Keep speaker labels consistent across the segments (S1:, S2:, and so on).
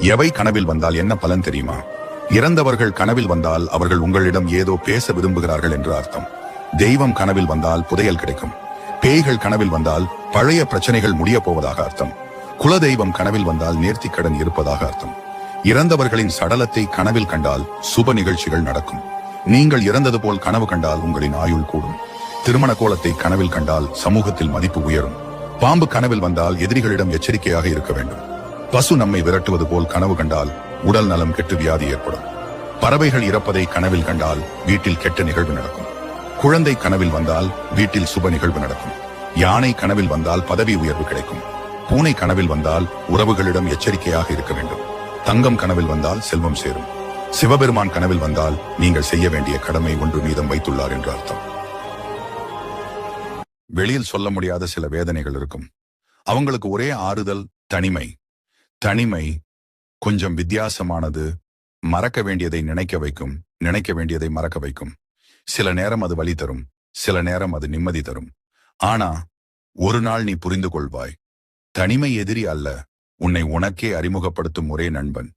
S1: எவை கனவில் வந்தால் என்ன பலன் தெரியுமா? இறந்தவர்கள் கனவில் வந்தால் அவர்கள் உங்களிடம் ஏதோ பேச விரும்புகிறார்கள் என்று அர்த்தம். தெய்வம் கனவில் வந்தால் புதையல் கிடைக்கும். பேய்கள் கனவில் வந்தால் பழைய பிரச்சனைகள் முடிய போவதாக அர்த்தம். குலதெய்வம் கனவில் வந்தால் நேர்த்திக்கடன் இருப்பதாக அர்த்தம். இறந்தவர்களின் சடலத்தை கனவில் கண்டால் சுப நிகழ்ச்சிகள் நடக்கும். நீங்கள் இறந்தது போல் கனவு கண்டால் உங்களின் ஆயுள் கூடும். திருமண கோலத்தை கனவில் கண்டால் சமூகத்தில் மதிப்பு உயரும். பாம்பு கனவில் வந்தால் எதிரிகளிடம் எச்சரிக்கையாக இருக்க வேண்டும். பசு நம்மை விரட்டுவது போல் கனவு கண்டால் உடல் நலம் கெட்டு வியாதி ஏற்படும். பறவைகள் இறப்பதை கனவில் கண்டால் வீட்டில் கெட்ட நிகழ்வு நடக்கும். குழந்தை கனவில் வந்தால் வீட்டில் சுப நிகழ்வு நடக்கும். யானை கனவில் வந்தால் பதவி உயர்வு கிடைக்கும். பூனை கனவில் வந்தால் உறவுகளிடம் எச்சரிக்கையாக இருக்க வேண்டும். தங்கம் கனவில் வந்தால் செல்வம் சேரும். சிவபெருமான் கனவில் வந்தால் நீங்கள் செய்ய வேண்டிய கடமை ஒன்று மீதம் வைத்துள்ளார் என்று அர்த்தம். வெளியில் சொல்ல முடியாத சில வேதனைகள் இருக்கும். அவங்களுக்கு ஒரே ஆறுதல் தனிமை. தனிமை கொஞ்சம் வித்தியாசமானது. மறக்க வேண்டியதை நினைக்க வைக்கும், நினைக்க வேண்டியதை மறக்க வைக்கும். சில நேரம் அது வலி தரும், சில நேரம் அது நிம்மதி தரும். ஆனா ஒரு நாள் நீ புரிந்து கொள்வாய், தனிமை எதிரி அல்ல, உன்னை உனக்கே அறிமுகப்படுத்தும் ஒரே நண்பன்.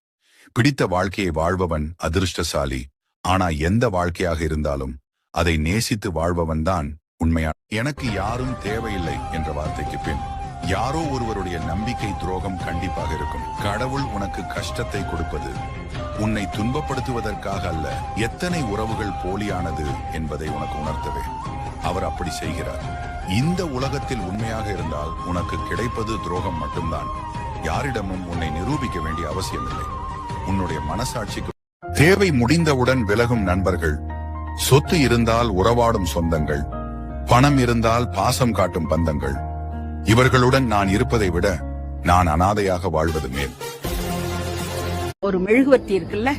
S1: பிடித்த வாழ்க்கையை வாழ்பவன் அதிர்ஷ்டசாலி. ஆனா எந்த வாழ்க்கையாக இருந்தாலும் அதை நேசித்து வாழ்பவன் தான் உண்மையான. எனக்கு யாரும் தேவையில்லை என்ற வார்த்தைக்கு பின் யாரோ ஒருவருடைய நம்பிக்கை துரோகம் கண்டிப்பாக இருக்கும். கடவுள் உனக்கு கஷ்டத்தை கொடுப்பது உன்னை துன்பப்படுத்துவதற்காக அல்ல. எத்தனை உறவுகள் போலியானது என்பதை உனக்கு உணர்த்தவே அவர் அப்படி செய்கிறார். இந்த உலகத்தில் உண்மையாக இருந்தால் உனக்கு கிடைப்பது துரோகம் மட்டும்தான். யாரிடமும் உன்னை நிரூபிக்க வேண்டிய அவசியமில்லை. உன்னுடைய மனசாட்சிக்கு தேவை முடிந்தவுடன் விலகும் நண்பர்கள், சொத்து இருந்தால் உறவாடும் சொந்தங்கள், பணம் இருந்தால் பாசம் காட்டும் பந்தங்கள், இவர்களுடன் நான் இருப்பதை விட நான் அனாதையாக வாழ்வது மேல்.
S2: ஒரு மெழுகுவர்த்தி இருக்குல்ல,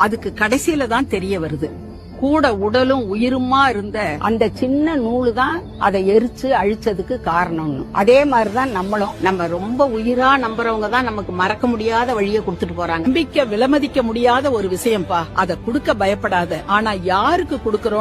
S2: அதுக்கு கடைசியில தான் தெரிய வருது கூட உடலும் உயிருமா இருந்த அந்த சின்ன நூலு தான் அதை எரிச்சு அழிச்சதுக்கு காரணம்னு. அதே மாதிரிதான் நம்மளும், நம்ம ரொம்ப உயிரா நம்புறவங்க தான் நமக்கு மறக்க முடியாத வழியை கொடுத்துட்டு போறாங்க. நம்பிக்கை விலமதிக்க முடியாத ஒரு விஷயம்பா, அதை கொடுக்க பயப்படாத. ஆனா யாருக்கு கொடுக்கறோம்